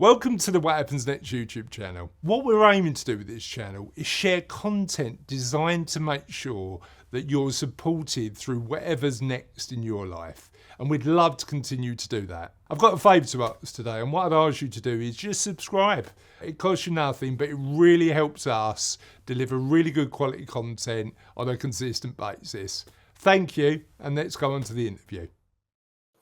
Welcome to the What Happens Next YouTube channel. What we're aiming to do with this channel is share content designed to make sure that you're supported through whatever's next in your life. And we'd love to continue to do that. I've got a favour to ask today, and what I'd ask you to do is just subscribe. It costs you nothing, but it really helps us deliver really good quality content on a consistent basis. Thank you, and let's go on to the interview.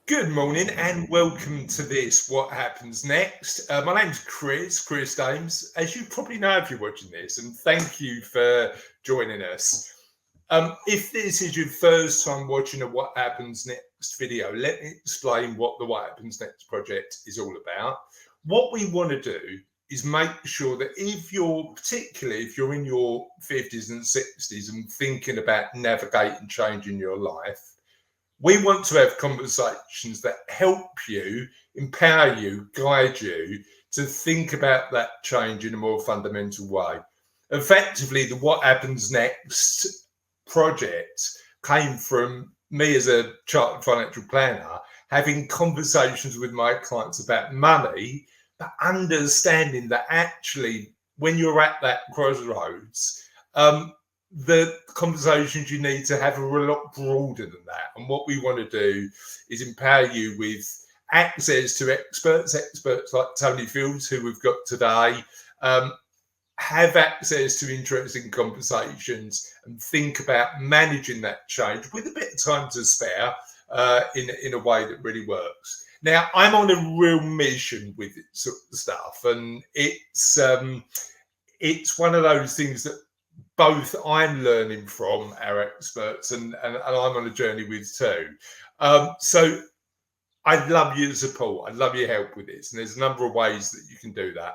Good morning and welcome to this What Happens Next. My name's Chris Dames, as you probably know if you're watching this, and thank you for joining us. If this is your first time watching a What Happens Next video, let me explain what the What Happens Next project is all about. What we want to do is make sure that particularly if you're in your 50s and 60s and thinking about navigating change in your life, we want to have conversations that help you, empower you, guide you to think about that change in a more fundamental way. Effectively, the What Happens Next project came from me as a chartered financial planner, having conversations with my clients about money, but understanding that actually when you're at that crossroads, the conversations you need to have are a lot broader than that. And what we want to do is empower you with access to experts like Tony Fields, who we've got today, have access to interesting conversations and think about managing that change with a bit of time to spare in a way that really works. Now, I'm on a real mission with this sort of stuff, and it's one of those things that both I'm learning from our experts and I'm on a journey with too. So I'd love your support. I'd love your help with this. And there's a number of ways that you can do that.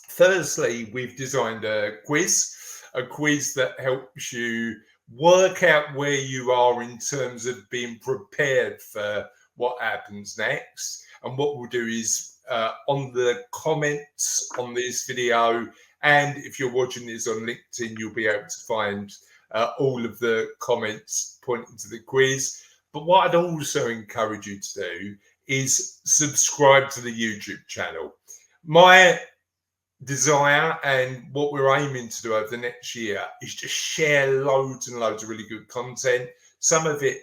Firstly, we've designed a quiz that helps you work out where you are in terms of being prepared for what happens next. And what we'll do is on the comments on this video, and if you're watching this on LinkedIn, you'll be able to find all of the comments pointing to the quiz. But what I'd also encourage you to do is subscribe to the YouTube channel. My desire and what we're aiming to do over the next year is just share loads and loads of really good content. Some of it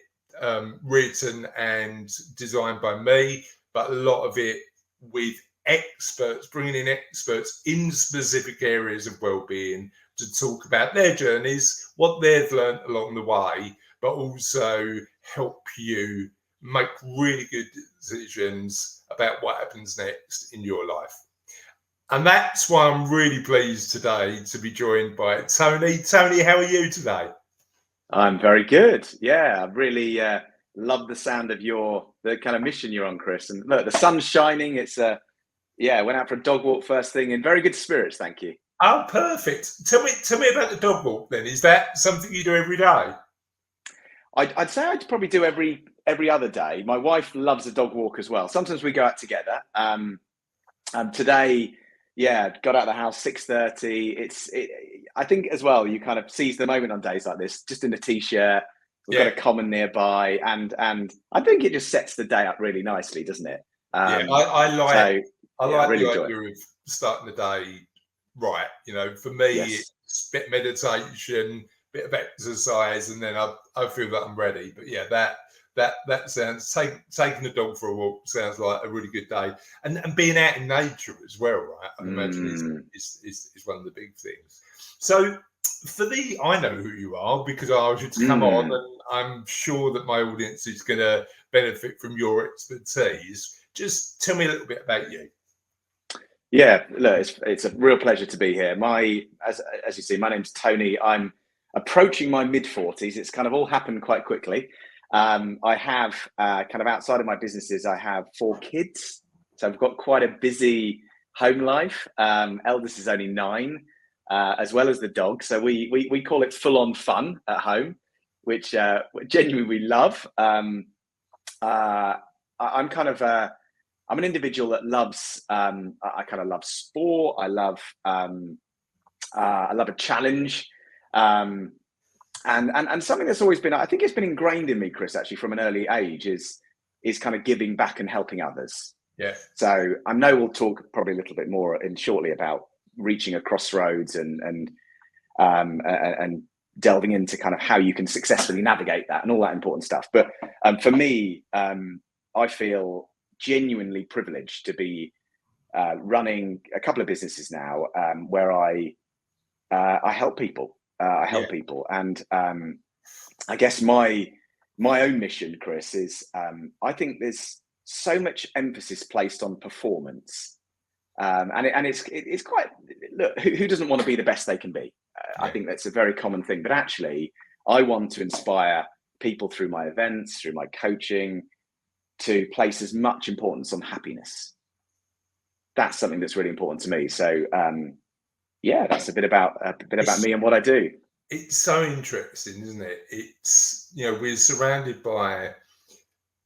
written and designed by me, but a lot of it with experts, bringing in experts in specific areas of well-being to talk about their journeys, what they've learned along the way, but also help you make really good decisions about what happens next in your life. And that's why I'm really pleased today to be joined by Tony. Tony, how are you today? I'm very good. Yeah, I really love the sound of the kind of mission you're on, Chris. And look, the sun's shining. It's went out for a dog walk first thing in very good spirits. Thank you. Oh, perfect. Tell me about the dog walk then. Is that something you do every day? I'd say I'd probably do every other day. My wife loves a dog walk as well. Sometimes we go out together. Today, got out of the house 6:30. I think as well, you kind of seize the moment on days like this, just in a t-shirt. We've got a common nearby, and I think it just sets the day up really nicely, doesn't it? I like really the idea of starting the day right. You know, for me, it's a bit of meditation, bit of exercise, and then I feel that I'm ready. But yeah, that sounds taking the dog for a walk sounds like a really good day, and being out in nature as well, right? I imagine is one of the big things. So I know who you are because I asked you to come on, and I'm sure that my audience is going to benefit from your expertise. Just tell me a little bit about you. Yeah, look, it's a real pleasure to be here. As you see, my name's Tony. I'm approaching my mid-40s. It's kind of all happened quite quickly. I have kind of outside of my businesses, I have 4 kids. So I've got quite a busy home life. Eldest is only 9, as well as the dog. So we call it full-on fun at home, which genuinely we love. I'm an individual that loves. I kind of love sport. I love a challenge. And something that's always been, I think it's been ingrained in me, Chris, actually from an early age is kind of giving back and helping others. Yeah. So I know we'll talk probably a little bit more in shortly about reaching a crossroads and delving into kind of how you can successfully navigate that and all that important stuff. But for me, I feel genuinely privileged to be running a couple of businesses now where I help people. I help people, and I guess my own mission, Chris, is I think there's so much emphasis placed on performance, and it's quite, look, who doesn't want to be the best they can be? I think that's a very common thing. But actually, I want to inspire people through my events, through my coaching, to place as much importance on happiness. That's something that's really important to me. So yeah, that's a bit about me and what I do. It's so interesting, isn't it? It's, you know, we're surrounded by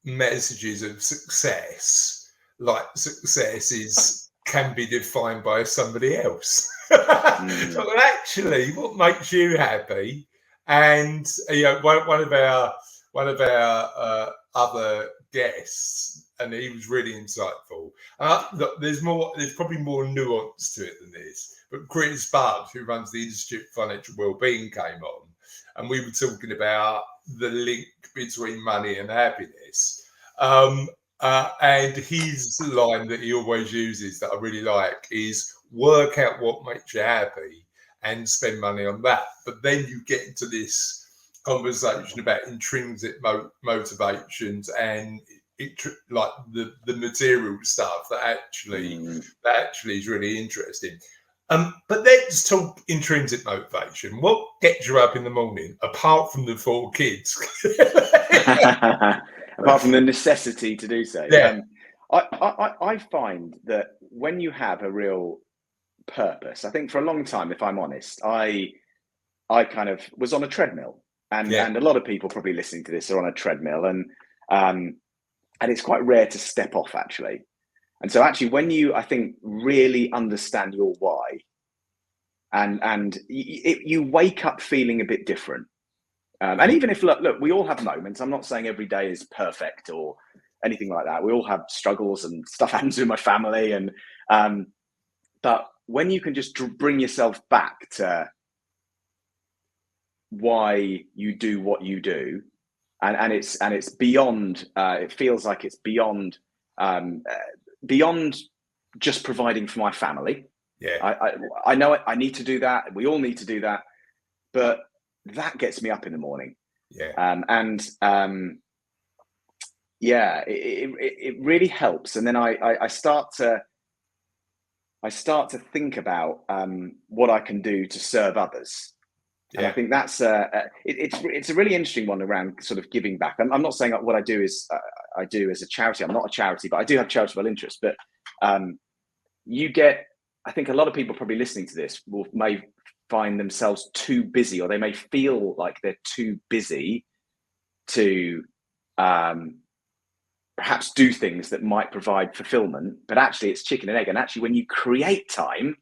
messages of success, like success can be defined by somebody else. But actually, what makes you happy? And you know, one of our other guests, and he was really insightful. Look, there's probably more nuance to it than this. But Chris Budd, who runs the Institute of Financial Wellbeing, came on, and we were talking about the link between money and happiness. And his line that he always uses that I really like is work out what makes you happy and spend money on that. But then you get into this conversation about intrinsic motivations and like the material stuff that actually is really interesting. But let's talk intrinsic motivation. What gets you up in the morning, apart from the 4 kids? Apart from the necessity to do so. Yeah. I find that when you have a real purpose, I think for a long time, if I'm honest, I kind of was on a treadmill, and a lot of people probably listening to this are on a treadmill, and it's quite rare to step off, actually. And so actually, when you, I think, really understand your why, and you wake up feeling a bit different. And even if, look, we all have moments. I'm not saying every day is perfect or anything like that. We all have struggles and stuff happens in my family. And but when you can just bring yourself back to why you do what you do, and it's beyond. It feels like it's beyond just providing for my family. Yeah, I know it. I need to do that. We all need to do that, but that gets me up in the morning. Yeah. Yeah, it really helps. And then I start to think about what I can do to serve others. Yeah. And I think that's it's a really interesting one around sort of giving back. I'm not saying what I do is I do as a charity. I'm not a charity, but I do have charitable interests. But you get, I think a lot of people probably listening to this may find themselves too busy, or they may feel like they're too busy to perhaps do things that might provide fulfillment, but actually it's chicken and egg. And actually, when you create time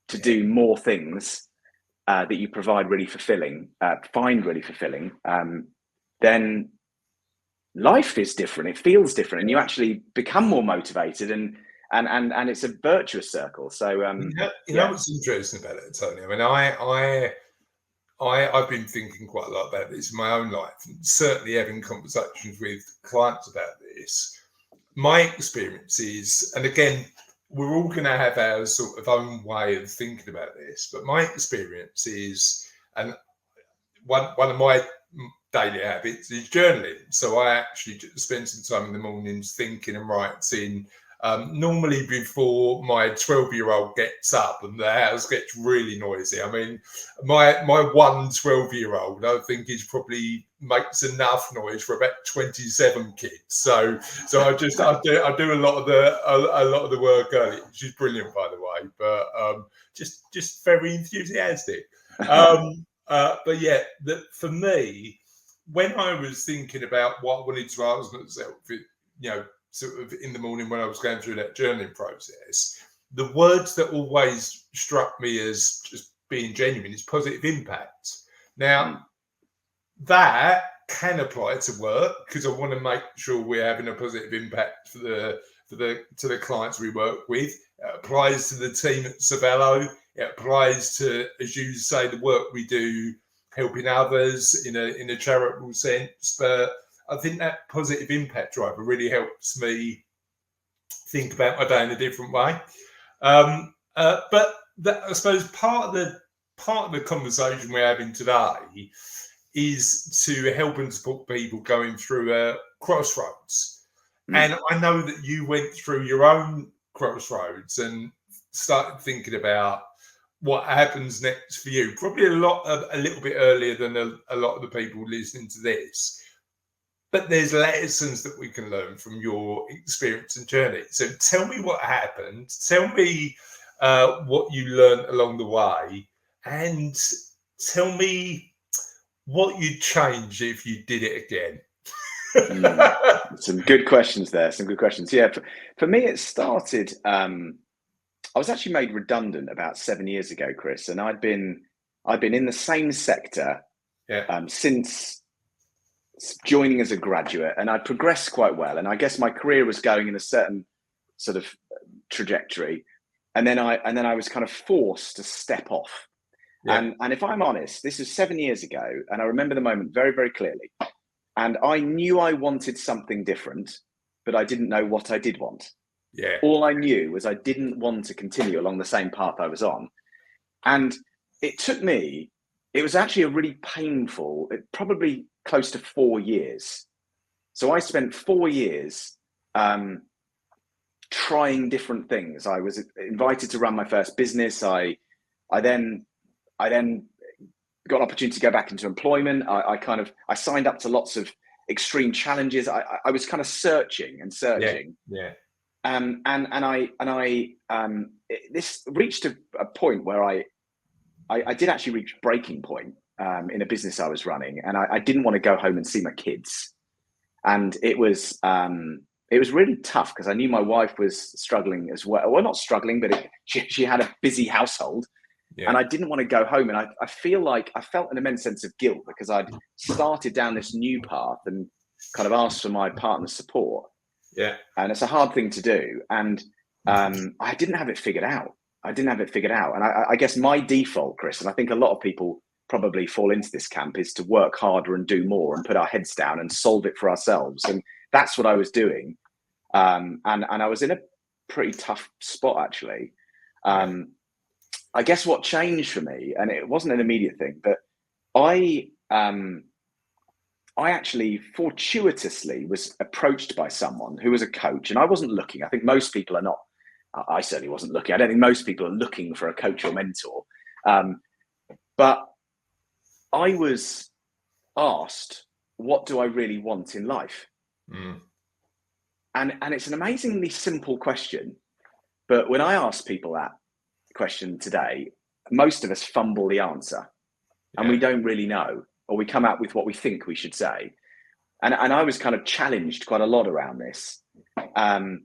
to do more things that you provide really fulfilling, find really fulfilling, then life is different. It feels different, and you actually become more motivated, and it's a virtuous circle. So you know what's interesting about it, Tony? I mean, I've been thinking quite a lot about this in my own life, and certainly having conversations with clients about this. My experience is, and again, we're all going to have our sort of own way of thinking about this, but my experience is, and one of my daily habits is journaling. So I actually spend some time in the mornings thinking and writing. Normally before my 12-year-old gets up and the house gets really noisy. I mean, my 12-year-old, I think, is probably makes enough noise for about 27 kids. So I do a lot of the work early. She's brilliant, by the way, but just very enthusiastic. But yeah, for me, when I was thinking about what I wanted to ask myself, you know, sort of in the morning when I was going through that journaling process, the words that always struck me as just being genuine is positive impact. Now, that can apply to work, because I want to make sure we're having a positive impact to the clients we work with. It applies to the team at Savello. It applies to, as you say, the work we do helping others in a charitable sense. But I think that positive impact driver really helps me think about my day in a different way. But that, I suppose part of the conversation we're having today is to help and support people going through a crossroads. And I know that you went through your own crossroads and started thinking about what happens next for you. Probably a little bit earlier than a lot of the people listening to this. But there's lessons that we can learn from your experience and journey. So tell me what happened. Tell me what you learned along the way, and tell me what you'd change if you did it again. Some good questions there. Some good questions. Yeah, for me, it started. I was actually made redundant about 7 years ago, Chris, and I'd been in the same sector since joining as a graduate, and I progressed quite well. And I guess my career was going in a certain sort of trajectory, and then I was kind of forced to step off. Yeah. And if I'm honest, this is 7 years ago, and I remember the moment very, very clearly. And I knew I wanted something different, but I didn't know what I did want. Yeah. All I knew was I didn't want to continue along the same path I was on. And it was actually a really painful, probably close to 4 years. So I spent 4 years trying different things. I was invited to run my first business. I then got an opportunity to go back into employment. I signed up to lots of extreme challenges. I was kind of searching. Yeah. This reached a point where I did actually reach breaking point in a business I was running, and I didn't want to go home and see my kids. And it was really tough because I knew my wife was struggling as well. Well, not struggling, but she had a busy household. Yeah. And I didn't want to go home. And I feel like I felt an immense sense of guilt because I'd started down this new path and kind of asked for my partner's support. Yeah. And it's a hard thing to do. And I didn't have it figured out. And I guess my default, Chris, and I think a lot of people probably fall into this camp, is to work harder and do more and put our heads down and solve it for ourselves. And that's what I was doing. And I was in a pretty tough spot, actually. I guess what changed for me, and it wasn't an immediate thing, but I actually fortuitously was approached by someone who was a coach, and I wasn't looking. I think most people are not. I certainly wasn't looking. I don't think most people are looking for a coach or mentor. But I was asked, what do I really want in life? And it's an amazingly simple question. But when I ask people that question today, most of us fumble the answer, and we don't really know, or we come out with what we think we should say. And I was kind of challenged quite a lot around this. I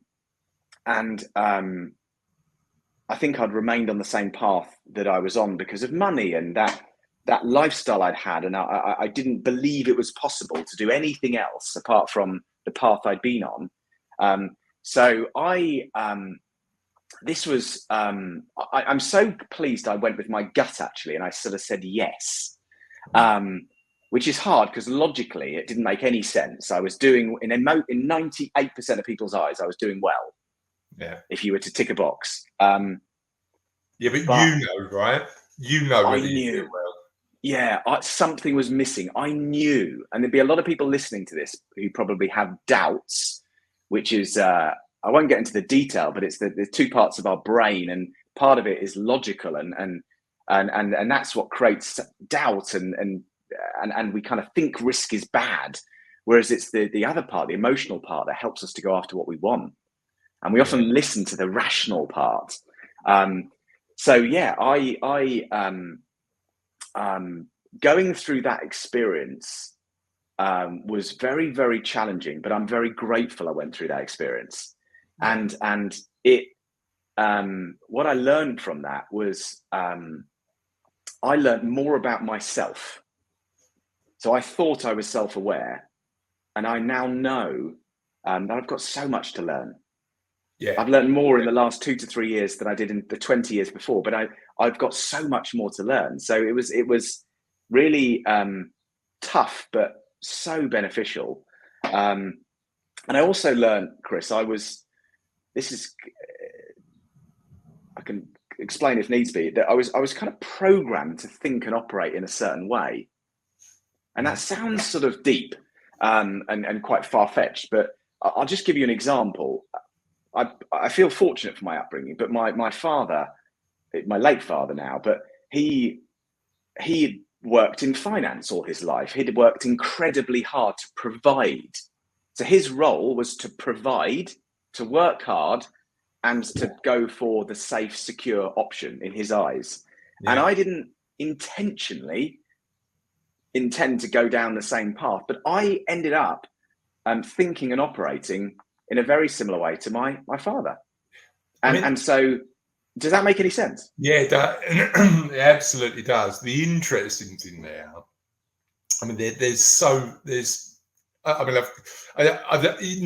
think I'd remained on the same path that I was on because of money and that lifestyle I'd had. And I didn't believe it was possible to do anything else apart from the path I'd been on. So I'm so pleased I went with my gut, actually, and I sort of said yes, which is hard because logically it didn't make any sense. I was doing, in 98% of people's eyes, I was doing well. Yeah. If you were to tick a box. But you know, right? You know whether you did well. Yeah, something was missing. I knew, and there'd be a lot of people listening to this who probably have doubts, which is... I won't get into the detail, but it's the two parts of our brain, and part of it is logical, and that's what creates doubt, and we kind of think risk is bad, whereas it's the other part, the emotional part, that helps us to go after what we want, and we often listen to the rational part. So yeah, I going through that experience was very, very challenging, but I'm very grateful I went through that experience. And it, what I learned from that was, I learned more about myself. So I thought I was self-aware, and I now know that I've got so much to learn. Yeah. I've learned more in the last 2 to 3 years than I did in the 20 years before, but I've got so much more to learn. So it was really tough, but so beneficial. And I also learned, Chris, I can explain if needs be, that I was kind of programmed to think and operate in a certain way. And that sounds sort of deep and quite far-fetched, but I'll just give you an example. I feel fortunate for my upbringing, but my father, my late father now, but he had worked in finance all his life. He'd worked incredibly hard to provide. So his role was to provide, to work hard, and to go for the safe, secure option in his eyes. Yeah. And I didn't intentionally intend to go down the same path, but I ended up thinking and operating in a very similar way to my father. And so, does that make any sense? Yeah, it absolutely does. The interesting thing there, I mean,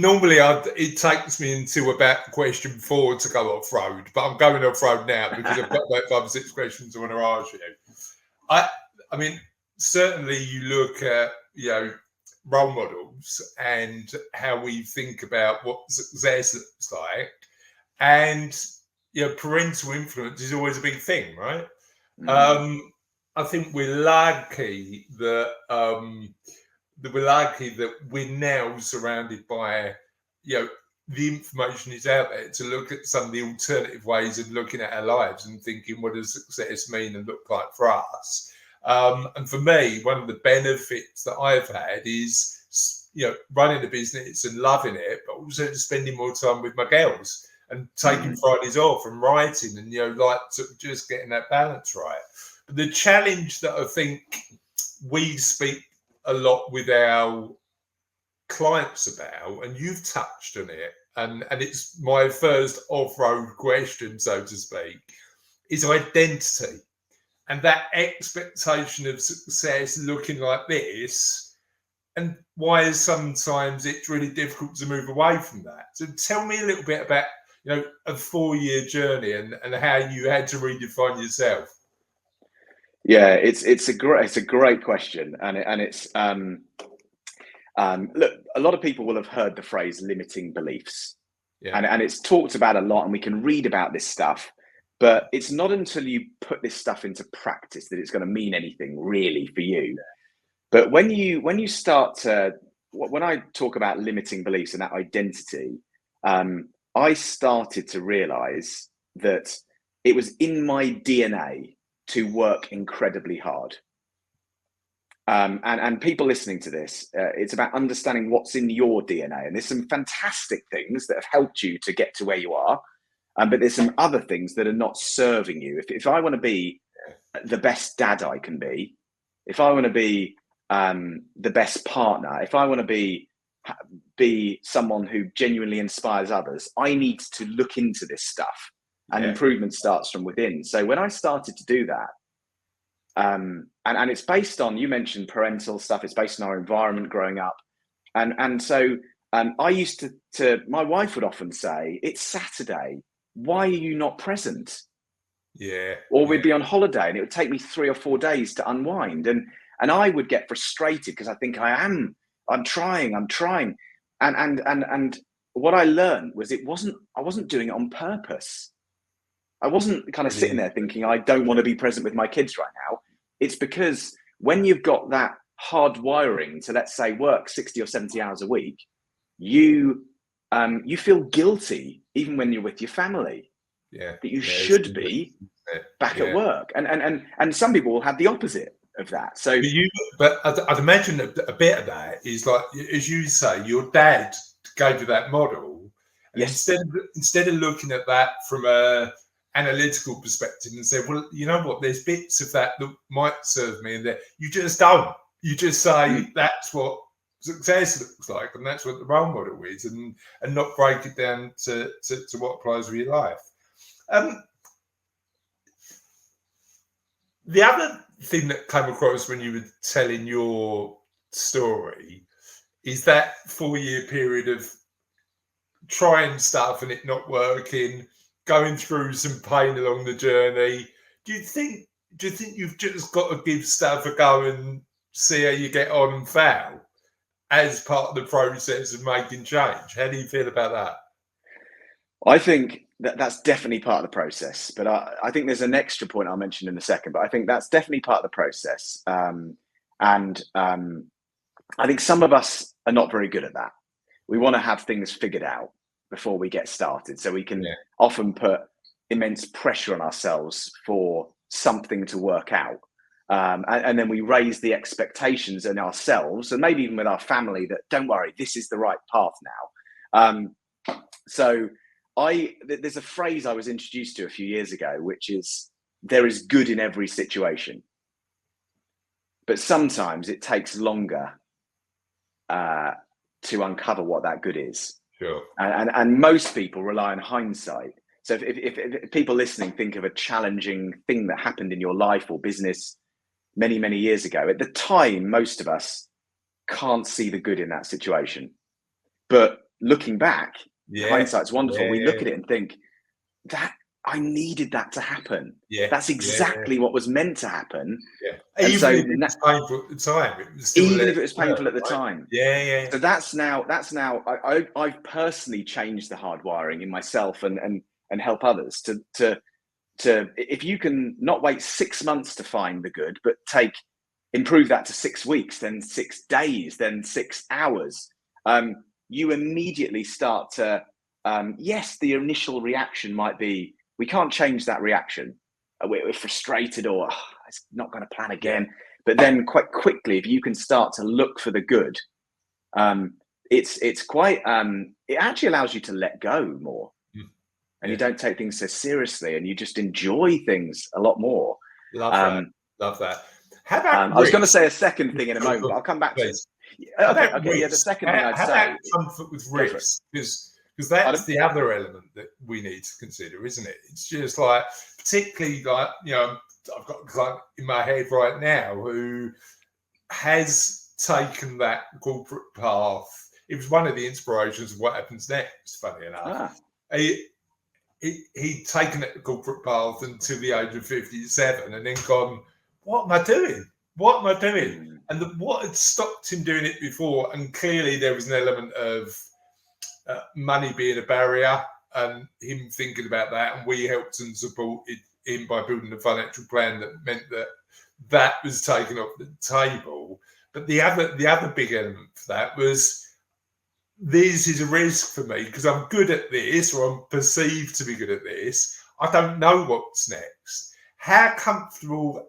normally it takes me until about question 4 to go off road, but I'm going off road now because I've got about 5 or 6 questions I want to ask you. I mean, certainly you look at, role models and how we think about what success looks like, and parental influence is always a big thing, right? I think we're lucky that we're now surrounded by, the information is out there to look at some of the alternative ways of looking at our lives and thinking, what does success mean and look like for us? And for me, one of the benefits that I've had is, running a business and loving it, but also spending more time with my girls and taking Fridays off and writing and, just getting that balance right. But the challenge that I think we speak a lot with our clients about, and you've touched on it, and it's my first off-road question, so to speak, is identity. And that expectation of success looking like this, and why sometimes it's really difficult to move away from that. So tell me a little bit about, a 4-year journey and how you had to redefine yourself. Yeah, it's a great question, and it's look, a lot of people will have heard the phrase limiting beliefs, and it's talked about a lot, and we can read about this stuff, but it's not until you put this stuff into practice that it's going to mean anything really for you. But when you start to, when I talk about limiting beliefs and that identity, I started to realize that it was in my DNA to work incredibly hard. And people listening to this, it's about understanding what's in your DNA. And there's some fantastic things that have helped you to get to where you are. But there's some other things that are not serving you. If I want to be the best dad I can be, if I want to be the best partner, if I want to be someone who genuinely inspires others, I need to look into this stuff. And improvement starts from within. So when I started to do that, and it's based on, you mentioned parental stuff, it's based on our environment growing up. And so I used to, my wife would often say, it's Saturday, why are you not present? Or we'd be on holiday and it would take me 3 or 4 days to unwind. And I would get frustrated because I think I'm trying. And what I learned was I wasn't doing it on purpose. I wasn't kind of sitting there thinking, I don't want to be present with my kids right now. It's because when you've got that hard wiring to, let's say, work 60 or 70 hours a week, you feel guilty even when you're with your family. That you should be back at work. And some people will have the opposite of that. So, but I'd imagine a bit of that is like, as you say, your dad gave you that model. Yes. Instead of looking at that from a analytical perspective and say, well, you know what, there's bits of that might serve me, and that you just don't. You just say that's what success looks like, and that's what the role model is, and not break it down to what applies to your life. The other thing that came across when you were telling your story is that 4-year period of trying stuff and it not working, going through some pain along the journey. Do you think you've just got to give stuff a go and see how you get on and fail as part of the process of making change? How do you feel about that? I think that's definitely part of the process, but I think there's an extra point I'll mention in a second, but I think that's definitely part of the process. I think some of us are not very good at that. We want to have things figured out before we get started. So we can often put immense pressure on ourselves for something to work out. And then we raise the expectations in ourselves and maybe even with our family that, don't worry, this is the right path now. So there's a phrase I was introduced to a few years ago, which is, there is good in every situation. But sometimes it takes longer to uncover what that good is. Sure. And most people rely on hindsight. So if people listening think of a challenging thing that happened in your life or business many, many years ago, at the time, most of us can't see the good in that situation. But looking back, hindsight's wonderful. We look at it and think, that I needed that to happen. That's exactly what was meant to happen. Even if it was painful at the time, it was still even if it was painful at the time. So that's now I've personally changed the hardwiring in myself and help others to if you can not wait 6 months to find the good, but improve that to 6 weeks, then 6 days, then 6 hours. You immediately start to, yes, the initial reaction might be, we can't change that reaction. We're frustrated or it's not going to plan again. But then quite quickly, if you can start to look for the good, it's quite, it actually allows you to let go more. And you don't take things so seriously and you just enjoy things a lot more. Love that. How about I was going to say a second thing in a moment, but I'll come back to it. The second thing I'd say. How about comfort with risk? Because that's the other element that we need to consider, isn't it? It's just like, particularly like, I've got a client in my head right now who has taken that corporate path. It was one of the inspirations of what happens next, funny enough. He'd taken it the corporate path until the age of 57 and then gone, what am I doing? What am I doing? And what had stopped him doing it before, and clearly there was an element of money being a barrier and him thinking about that, and we helped and supported him by building a financial plan that meant that was taken off the table. But the other big element for that was, this is a risk for me because I'm good at this, or I'm perceived to be good at this. I don't know what's next. How comfortable,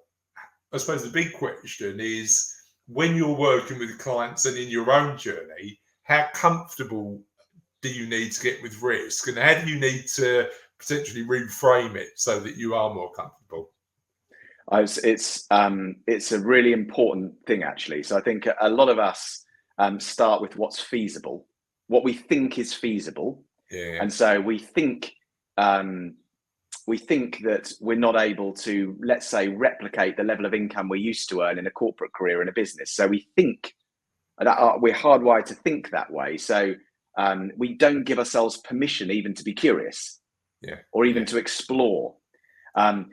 I suppose the big question is, when you're working with clients and in your own journey, how comfortable do you need to get with risk, and how do you need to potentially reframe it so that you are more comfortable? It's a really important thing, actually. So I think a lot of us start with what's feasible, what we think is feasible, and so we think that we're not able to, let's say, replicate the level of income we used to earn in a corporate career in a business. So we think that we're hardwired to think that way. So we don't give ourselves permission even to be curious, or even to explore. Look,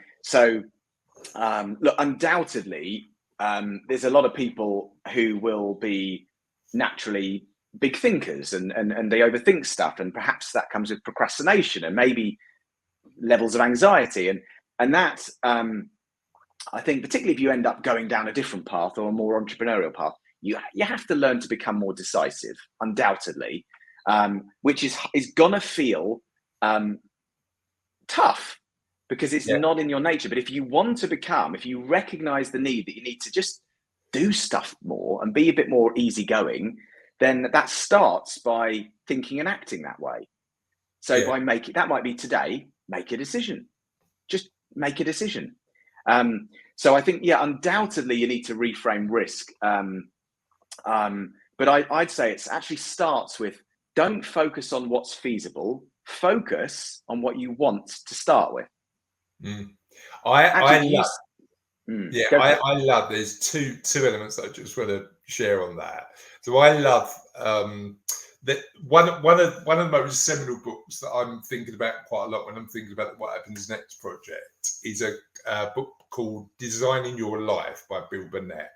undoubtedly, there's a lot of people who will be naturally big thinkers and they overthink stuff, and perhaps that comes with procrastination and maybe levels of anxiety, and that I think, particularly if you end up going down a different path or a more entrepreneurial path, you have to learn to become more decisive, undoubtedly, which is gonna feel tough because it's not in your nature. But if you recognize the need that you need to just do stuff more and be a bit more easygoing, then that starts by thinking and acting that way. So that might be today, make a decision. Just make a decision. So I think, undoubtedly you need to reframe risk. But I'd say it actually starts with, don't focus on what's feasible, focus on what you want to start with. I love there's two elements that I just want to share on that. So I love that one of the most seminal books that I'm thinking about quite a lot when I'm thinking about What Happens Next project is a book called Designing Your Life by Bill Burnett.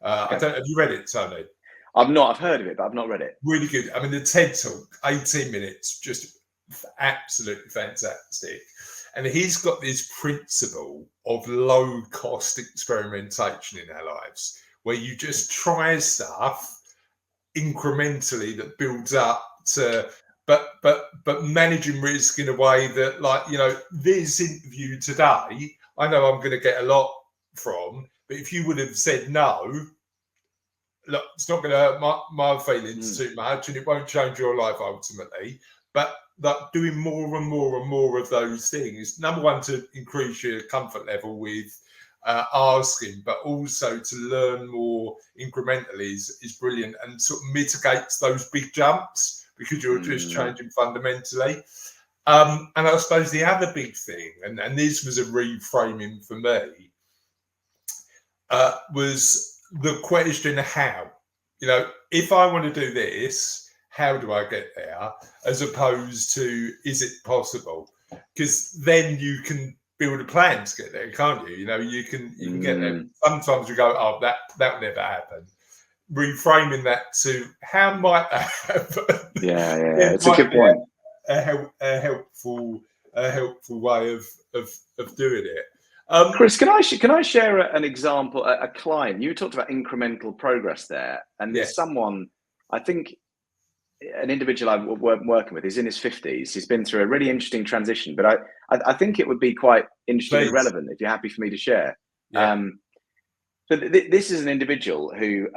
Okay. Have you read it, Tony? I've not. I've heard of it, but I've not read it. Really good. I mean, the TED Talk, 18 minutes, just absolutely fantastic. And he's got this principle of low cost experimentation in our lives, where you just try stuff incrementally that builds up to, but managing risk in a way that, like, you know, this interview today, I know I'm going to get a lot from, but if you would have said no, look, it's not going to hurt my feelings too much, and it won't change your life ultimately. But like doing more and more and more of those things, number one, to increase your comfort level with asking, but also to learn more incrementally is brilliant, and sort of mitigates those big jumps because you're just changing fundamentally. And I suppose the other big thing, and this was a reframing for me, was the question how. You know, if I want to do this, how do I get there? As opposed to, is it possible? Because then you can build a plan to get there, can't you? You know, you can get there. Sometimes you go, oh, that will never happen. Reframing that to, how might that happen? Yeah. It's a good point. A helpful way of doing it. Chris, can I share an example? A client, you talked about incremental progress there, and there's someone, I think, an individual I'm working with. He's in his 50s. He's been through a really interesting transition, but I think it would be quite interesting and relevant if you're happy for me to share. Yeah. So this is an individual who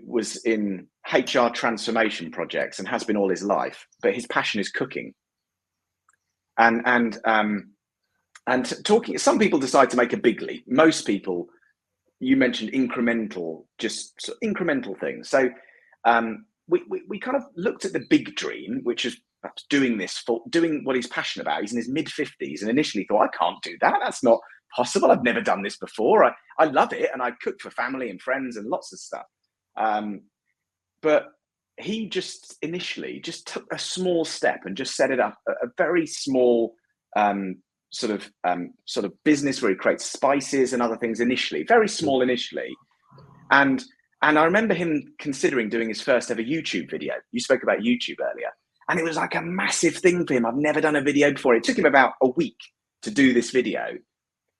was in HR transformation projects and has been all his life, but his passion is cooking. And talking, some people decide to make a big leap. Most people, you mentioned incremental, just incremental things. So we kind of looked at the big dream, which is perhaps doing what he's passionate about. He's in his mid-50s and initially thought, I can't do that. That's not possible. I've never done this before. I love it. And I cook for family and friends and lots of stuff. But he just initially just took a small step and just set it up, a very small sort of business where he creates spices and other things initially, very small initially. And I remember him considering doing his first ever YouTube video. You spoke about YouTube earlier. And it was like a massive thing for him. I've never done a video before. It took him about a week to do this video.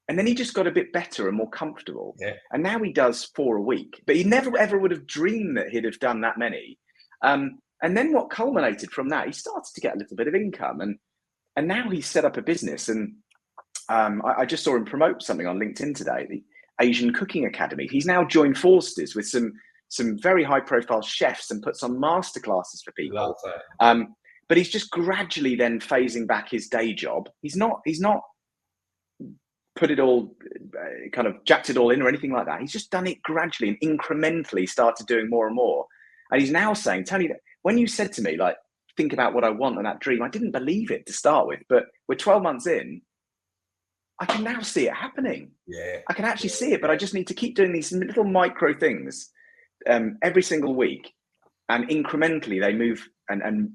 And then he just got a bit better and more comfortable. Yeah. And now he does 4 a week. But he never ever would have dreamed that he'd have done that many. And then what culminated from that, he started to get a little bit of income. And now he's set up a business. And I just saw him promote something on LinkedIn today, the Asian Cooking Academy. He's now joined forces with some very high profile chefs and puts on masterclasses for people. Love that. But he's just gradually then phasing back his day job. He's not put it all, kind of jacked it all in or anything like that. He's just done it gradually and incrementally started doing more and more. And he's now saying, Tony, when you said to me, like, think about what I want and that dream, I didn't believe it to start with, but we're 12 months in, I can now see it happening. Yeah. I can actually see it, but I just need to keep doing these little micro things every single week. And incrementally they move and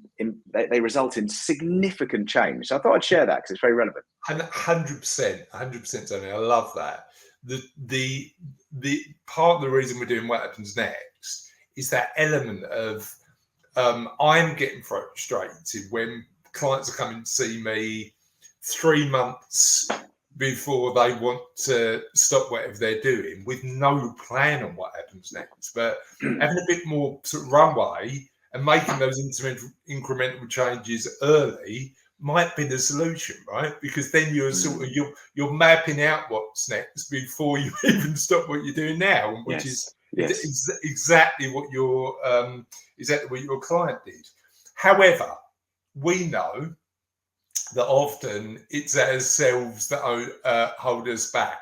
they result in significant change. So I thought I'd share that because it's very relevant. 100%, Tony. I love that. The part of the reason we're doing What Happens Next is that element of I'm getting frustrated when clients are coming to see me 3 months before they want to stop whatever they're doing with no plan on what happens next. But having a bit more sort of runway and making those incremental changes early might be the solution, right? Because then you're sort of you're mapping out what's next before you even stop what you're doing now, which is exactly what your client did. However, we know that often it's ourselves that hold us back,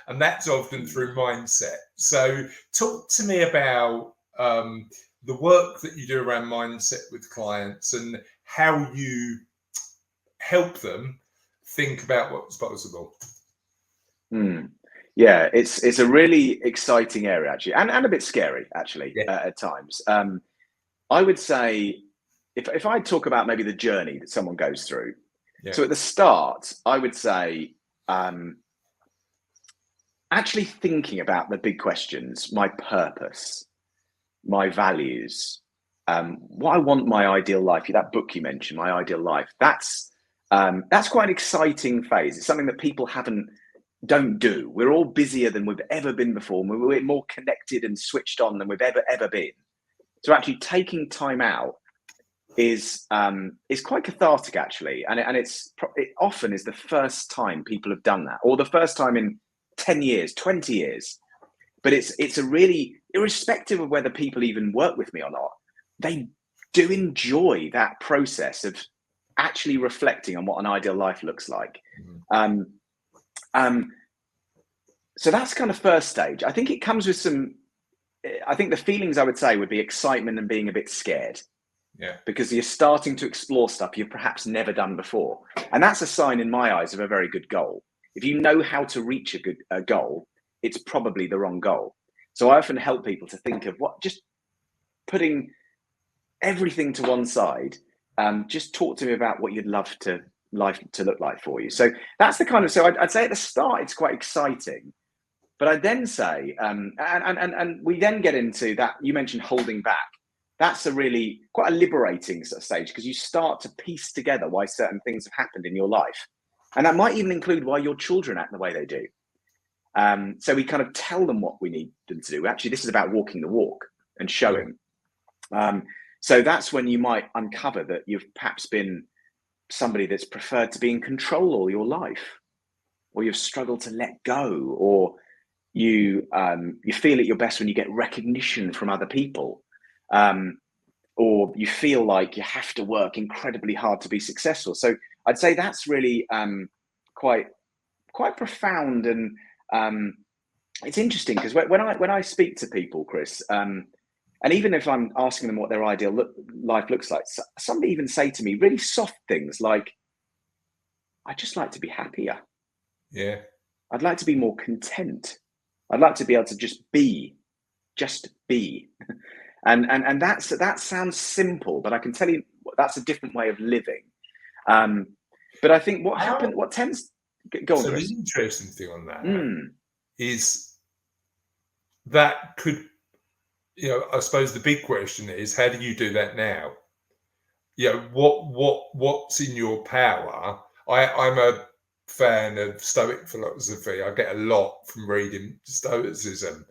and that's often through mindset. So talk to me about the work that you do around mindset with clients and how you help them think about what's possible. Yeah, it's a really exciting area actually, and a bit scary actually Yeah. at times. I would say if I talk about maybe the journey that someone goes through. Yeah. So at the start, I would say actually thinking about the big questions, my purpose, my values, what I want my ideal life. That book you mentioned, My Ideal Life. That's quite an exciting phase. It's something that people don't do. We're all busier than we've ever been before. We're more connected and switched on than we've ever been. So actually taking time out is quite cathartic actually, and it often is the first time people have done that, or the first time in 10 years, 20 years. But it's a really, irrespective of whether people even work with me or not, they do enjoy that process of actually reflecting on what an ideal life looks like. So that's kind of first stage. I think it comes with I think the feelings I would say would be excitement and being a bit scared. Yeah. Because you're starting to explore stuff you've perhaps never done before. And that's a sign in my eyes of a very good goal. If you know how to reach a goal, it's probably the wrong goal. So I often help people to think of just putting everything to one side. Just talk to me about what you'd love life to look like for you. So that's the kind of, so I'd say at the start, it's quite exciting. But I'd then say, and we then get into that, you mentioned holding back. That's a really quite a liberating sort of stage, because you start to piece together why certain things have happened in your life. And that might even include why your children act the way they do. So we kind of tell them what we need them to do. Actually, this is about walking the walk and showing. So that's when you might uncover that you've perhaps been somebody that's preferred to be in control all your life, or you've struggled to let go, or you feel at your best when you get recognition from other people. Or you feel like you have to work incredibly hard to be successful. So I'd say that's really quite profound, and it's interesting because when I speak to people, Chris, and even if I'm asking them what their ideal life looks like, somebody even say to me really soft things like, "I just like to be happier. Yeah. I'd like to be more content. I'd like to be able to just be." And that sounds simple, but I can tell you that's a different way of living. But I think what tends, go on, So Chris. the interesting thing on that is that could, I suppose the big question is, how do you do that now? What's in your power? I'm a fan of Stoic philosophy. I get a lot from reading Stoicism.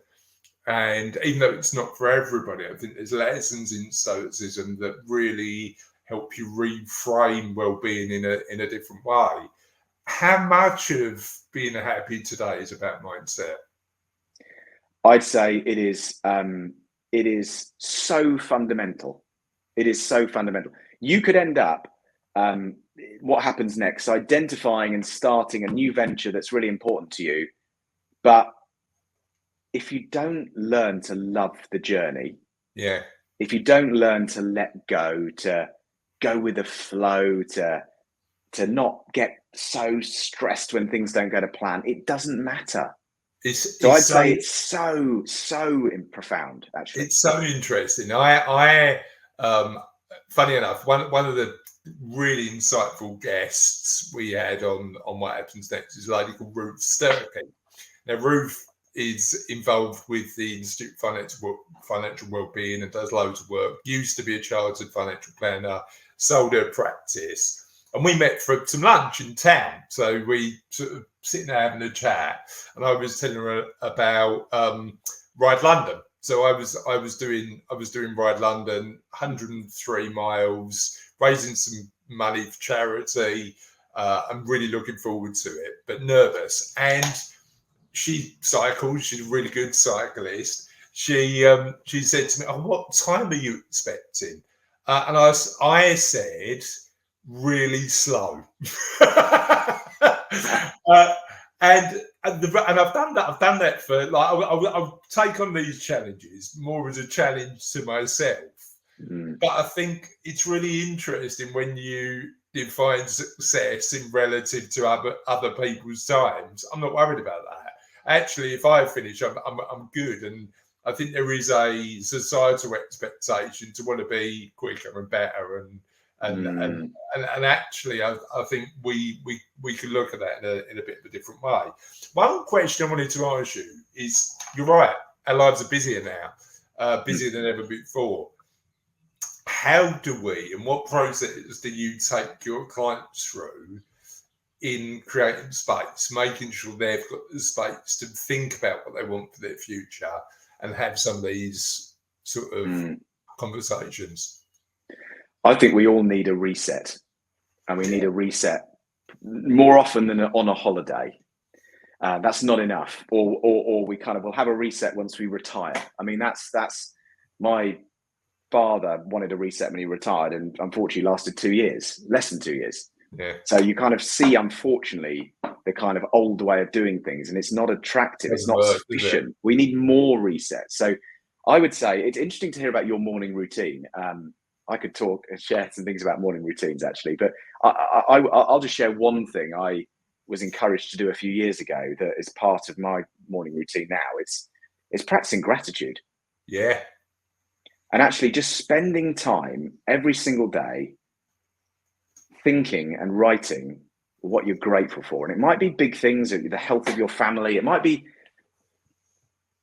And even though it's not for everybody, I think there's lessons in Stoicism that really help you reframe well-being in a different way. How much of being happy today is about mindset? I'd say it is so fundamental. It is so fundamental. You could end up, what happens next, identifying and starting a new venture that's really important to you. But if you don't learn to love the journey, if you don't learn to let go, to go with the flow, to not get so stressed when things don't go to plan, it doesn't matter. I'd say it's so profound, actually. It's so interesting. I funny enough, one of the really insightful guests we had on What Happens Next is a lady called Ruth Sturkey. Now, Ruth is involved with the Institute of Financial Wellbeing and does loads of work. Used to be a chartered financial planner, sold her practice. And we met for some lunch in town. So we sort of sitting there having a chat. And I was telling her about Ride London. So I was doing Ride London, 103 miles, raising some money for charity. I'm really looking forward to it, but nervous. And she cycles. She's a really good cyclist. She said to me, "Oh, what time are you expecting?" And I said, "Really slow." And I've done that. I've done that for like I'll take on these challenges more as a challenge to myself. But I think it's really interesting when you define success in relative to other people's times. I'm not worried about that. actually, if I finish, I'm good. And I think there is a societal expectation to want to be quicker and better, and actually, I think we can look at that in a bit of a different way. One question I wanted to ask you is: you're right, our lives are busier now, busier than ever before. How do we, and what process do you take your clients through in creating space, making sure they've got the space to think about what they want for their future and have some of these sort of conversations? I think we all need a reset, and we need a reset more often than on a holiday. That's not enough, or we kind of will have a reset once we retire. I mean, that's my father wanted a reset when he retired, and unfortunately lasted 2 years, less than 2 years. Yeah. So you kind of see, unfortunately, the kind of old way of doing things, and it's not attractive. It's not sufficient. We need more reset. So I would say it's interesting to hear about your morning routine. I could talk and share some things about morning routines, actually, but I'll just share one thing I was encouraged to do a few years ago that is part of my morning routine now. It's practicing gratitude. Yeah. And actually just spending time every single day thinking and writing what you're grateful for. And it might be big things, the health of your family. It might be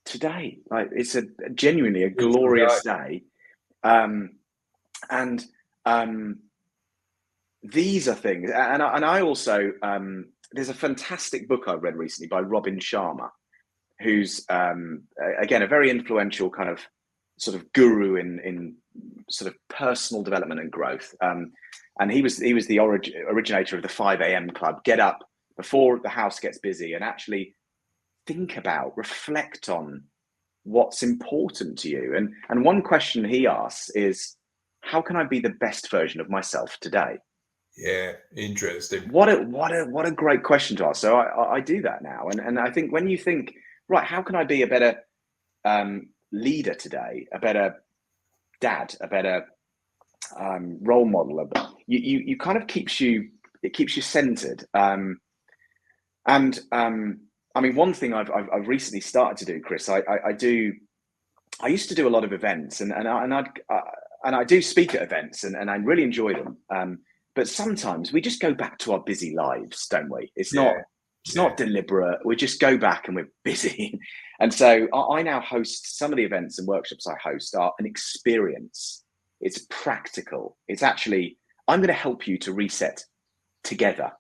today. Like, it's genuinely a glorious day. These are things. And I also, there's a fantastic book I read recently by Robin Sharma, who's, again, a very influential kind of sort of guru in sort of personal development and growth. And he was the originator of the 5 a.m. club. Get up before the house gets busy and actually think about, reflect on what's important to you. And one question he asks is, how can I be the best version of myself today? Yeah, interesting. What a great question to ask. So I do that now. And I think when you think, right, how can I be a better leader today, a better dad, a better role model, you kind of keeps you centered. I mean, one thing I've recently started to do, Chris, I used to do a lot of events, and I do speak at events, and I really enjoy them. But sometimes we just go back to our busy lives, don't we? It's not deliberate. We just go back and we're busy. And so I now host some of the events and workshops I host are an experience. It's practical. It's actually, I'm going to help you to reset together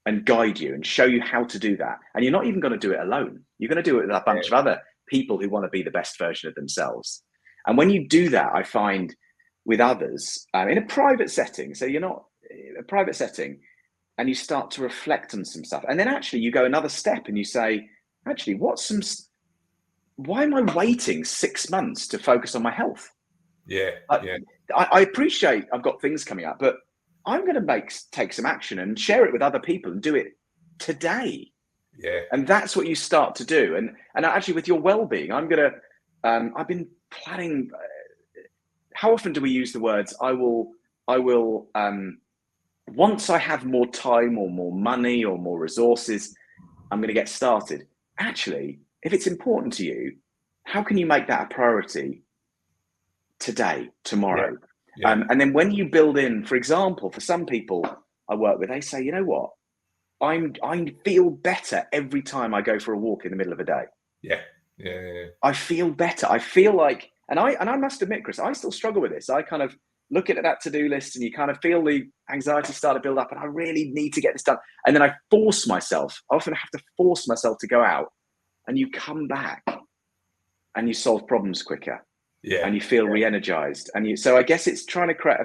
and guide you and show you how to do that. And you're not even going to do it alone. You're going to do it with a bunch of other people who want to be the best version of themselves. And when you do that, I find with others in a private setting, so you're not a private setting, and you start to reflect on some stuff. And then actually you go another step and you say, actually, why am I waiting 6 months to focus on my health? I appreciate I've got things coming up, but I'm going to take some action and share it with other people and do it today. Yeah. And that's what you start to do. And actually with your well-being, I've been planning. How often do we use the words, I will, once I have more time or more money or more resources, I'm going to get started. Actually, if it's important to you, how can you make that a priority today, tomorrow? Yeah. And then when you build in, for example, for some people I work with, they say, you know what? I feel better every time I go for a walk in the middle of a day. Yeah. I feel better. I feel like, and I must admit, Chris, I still struggle with this. I kind of look at that to-do list and you kind of feel the anxiety start to build up and I really need to get this done. And then I often have to force myself to go out, and you come back and you solve problems quicker. Yeah. And you feel re-energized. So I guess it's trying to create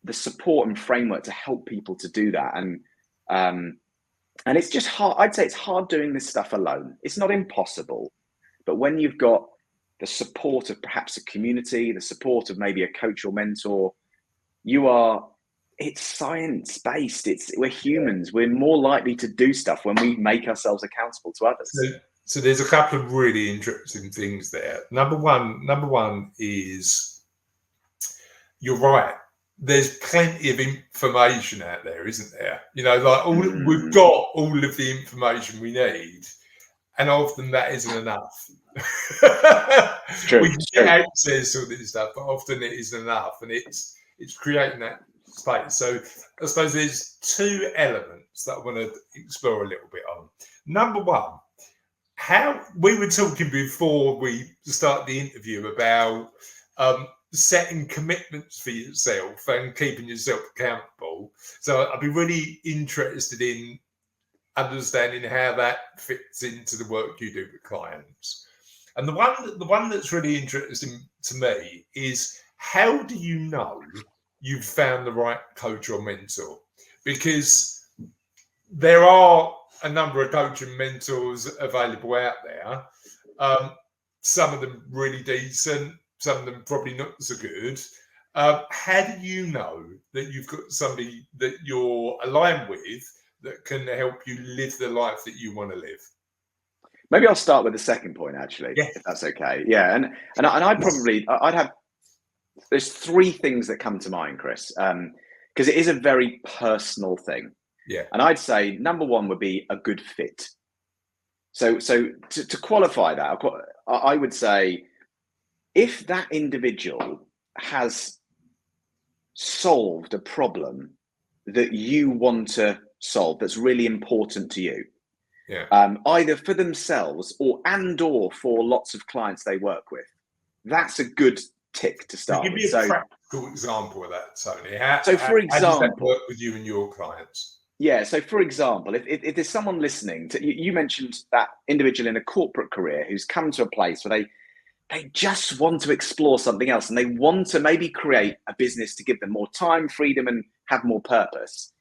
the support and framework to help people to do that. And it's just hard. I'd say it's hard doing this stuff alone. It's not impossible, but when you've got the support of perhaps a community, the support of maybe a coach or mentor, it's science-based. We're humans. We're more likely to do stuff when we make ourselves accountable to others. So there's a couple of really interesting things there. Number one is, you're right. There's plenty of information out there, isn't there? You know, like we've got all of the information we need, and often that isn't enough. It's true. We It's can true. get access to all this stuff, but often it isn't enough, and it's creating that space. So I suppose there's two elements that I want to explore a little bit on. Number one, how we were talking before we start the interview about setting commitments for yourself and keeping yourself accountable. So I'd be really interested in understanding how that fits into the work you do with clients. And the one that's really interesting to me is, how do you know you've found the right coach or mentor? Because there are a number of coach and mentors available out there. Some of them really decent, some of them probably not so good. How do you know that you've got somebody that you're aligned with that can help you live the life that you want to live? Maybe I'll start with the second point, actually, Yeah. if that's okay. Yeah, and I'd have. There's three things that come to mind, Chris, because it is a very personal thing. Yeah. And I'd say number one would be a good fit. So to qualify that, I would say if that individual has solved a problem that you want to solve, that's really important to you, either for themselves or for lots of clients they work with, that's a good tick to start Give me with. a practical example of that, Tony. How does that work with you and your clients? Yeah. So, for example, if there's someone listening to you mentioned that individual in a corporate career who's come to a place where they just want to explore something else, and they want to maybe create a business to give them more time, freedom, and have more purpose.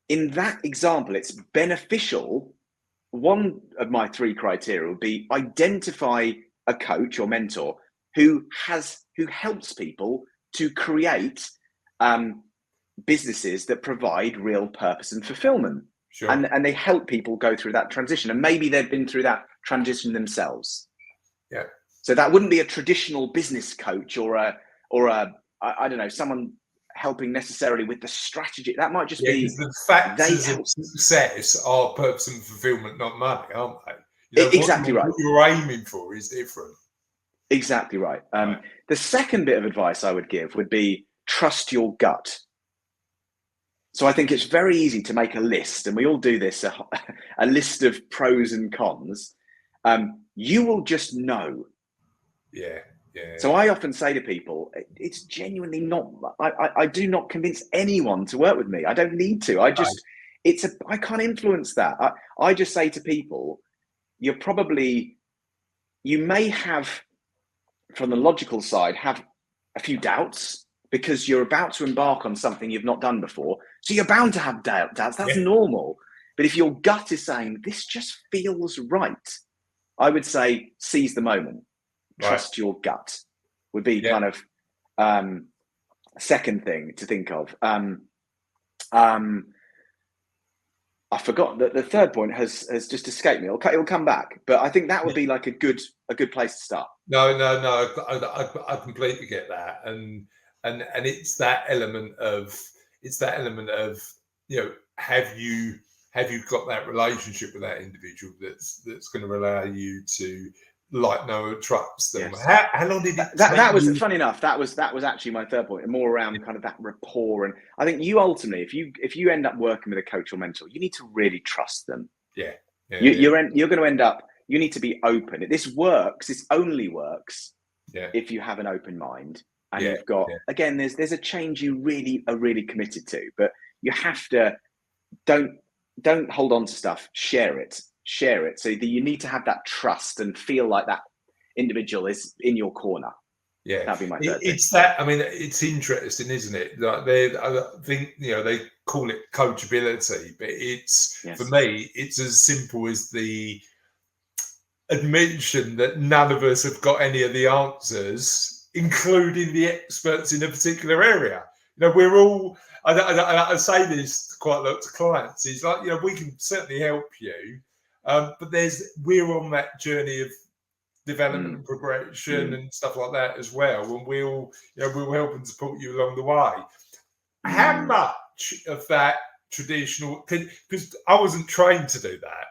In that example, it's beneficial. One of my three criteria would be identify a coach or mentor who helps people to create businesses that provide real purpose and fulfillment. Sure. And they help people go through that transition, and maybe they've been through that transition themselves. Yeah. So that wouldn't be a traditional business coach or a I don't know, someone helping necessarily with the strategy. That might just be the factors of success are purpose and fulfillment, not money, aren't they? Exactly right. What you're aiming for is different. Exactly right. The second bit of advice I would give would be trust your gut. So I think it's very easy to make a list, and we all do this, a list of pros and cons. You will just know. Yeah. So I often say to people, it's genuinely not, I do not convince anyone to work with me. I don't need to. I can't influence that. I just say to people, you may have, from the logical side, have a few doubts because you're about to embark on something you've not done before. So you're bound to have doubts. That's normal. But if your gut is saying, this just feels right, I would say seize the moment. Trust your gut would be kind of second thing to think of. I forgot that the third point has just escaped me. It'll come back, but I think that would be like a good place to start. No. I completely get that, and it's that element of have you got that relationship with that individual that's going to allow you to trust them. Yes. How long did it take that was funny enough, that was actually my third point, more around kind of that rapport. And I think you ultimately, if you end up working with a coach or mentor, you need to really trust them. You're going to end up, you need to be open. This only works if you have an open mind, and you've got again, there's a change you really are really committed to, but you have to don't hold on to stuff, share it so that you need to have that trust and feel like that individual is in your corner. That'd be my third thing. It's interesting, isn't it? Like I think they call it coachability, but it's for me, it's as simple as the admission that none of us have got any of the answers, including the experts in a particular area. We're all. I say this quite a lot to clients. It's like, we can certainly help you, but we're on that journey of development and progression and stuff like that as well, and we'll help and support you along the way. How much of that traditional, because I wasn't trained to do that.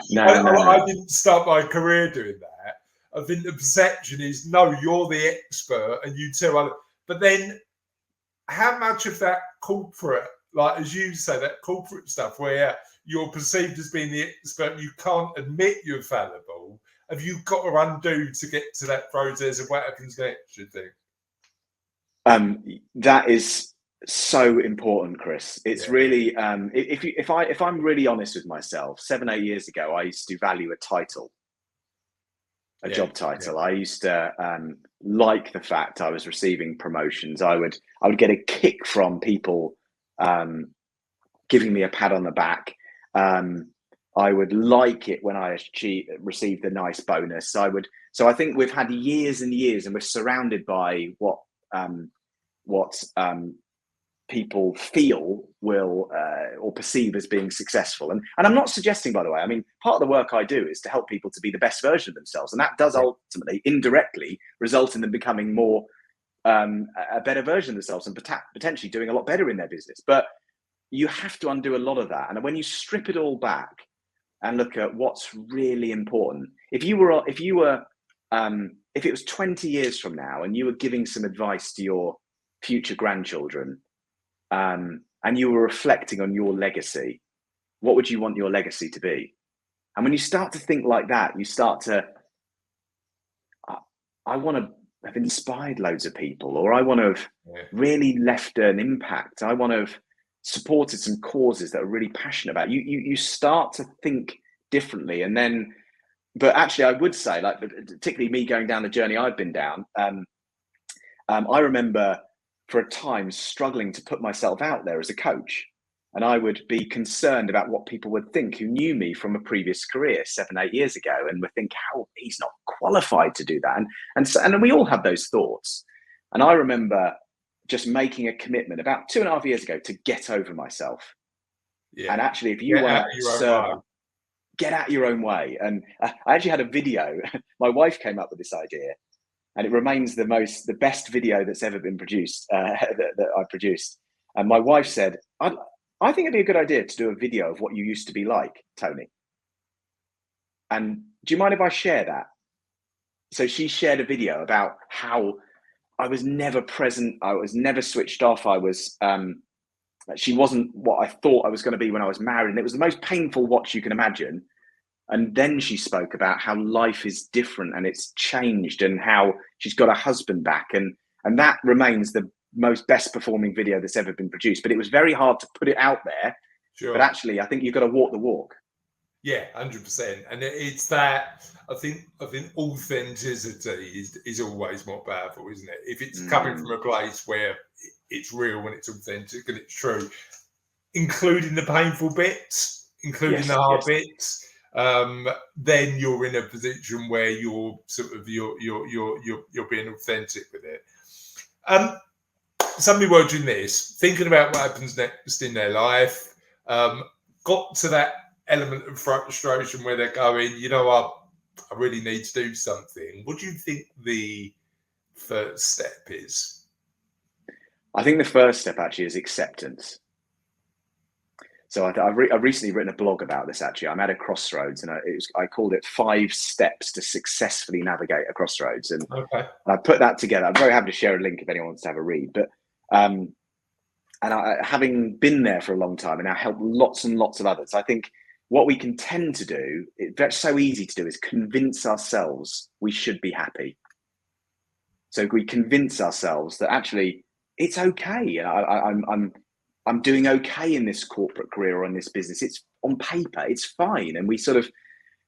No. I didn't start my career doing that. I think the perception is, no, you're the expert and you tell other. But then how much of that corporate, like as you say, that corporate stuff where you're perceived as being the expert, you can't admit you're fallible, have you got to undo to get to that process of what happens next, you think? That is so important, Chris. It's really if I'm really honest with myself, 7-8 years ago, I used to value a title, a job title. I used to like the fact I was receiving promotions. I would get a kick from people giving me a pat on the back. I would like it when I received a nice bonus. So I think we've had years and years, and we're surrounded by what people feel will or perceive as being successful. And I'm not suggesting, by the way, I mean, part of the work I do is to help people to be the best version of themselves. And that does ultimately, indirectly, result in them becoming more a better version of themselves and potentially doing a lot better in their business. But you have to undo a lot of that. And when you strip it all back and look at what's really important, if it was 20 years from now and you were giving some advice to your future grandchildren, and you were reflecting on your legacy, what would you want your legacy to be? And when you start to think like that, you start to, I want to have inspired loads of people, or I want to have really left an impact. I want to have supported some causes that are really passionate about. You start to think differently. And then, but actually I would say, like, particularly me going down the journey I've been down, I remember for a time struggling to put myself out there as a coach. And I would be concerned about what people would think who knew me from a previous career 7-8 years ago, and would think, how he's not qualified to do that. And we all have those thoughts. And I remember just making a commitment about 2.5 years ago to get over myself. Yeah. And actually, if you want to serve, get out your own way. And I actually had a video. My wife came up with this idea, and it remains the best video that's ever been produced, that I produced. And my wife said, I think it'd be a good idea to do a video of what you used to be like, Tony. And do you mind if I share that? So she shared a video about how I was never present. I was never switched off. She wasn't what I thought I was going to be when I was married. And it was the most painful watch you can imagine. And then she spoke about how life is different and it's changed, and how she's got her husband back. And that remains the most best performing video that's ever been produced. But it was very hard to put it out there. Sure. But actually, I think you've got to walk the walk. Yeah, 100%. And it's that, I think authenticity is always more powerful, isn't it? If it's coming from a place where it's real and it's authentic and it's true, including the painful bits, including the hard bits, then you're in a position where you're sort of you're being authentic with it. Somebody watching this, thinking about what happens next in their life, got to that element of frustration where they're going, you know what, I really need to do something. What do you think the first step is? I think the first step actually is acceptance. So I've recently written a blog about this. Actually, I'm at a crossroads, and I called it 5 steps to successfully navigate a crossroads. And I put that together. I'm very happy to share a link if anyone wants to have a read. But having been there for a long time and now helped lots and lots of others, I think what we can tend to do, it's so easy to do, is convince ourselves we should be happy. So we convince ourselves that actually it's okay, and I'm doing okay in this corporate career or in this business. It's on paper, it's fine. And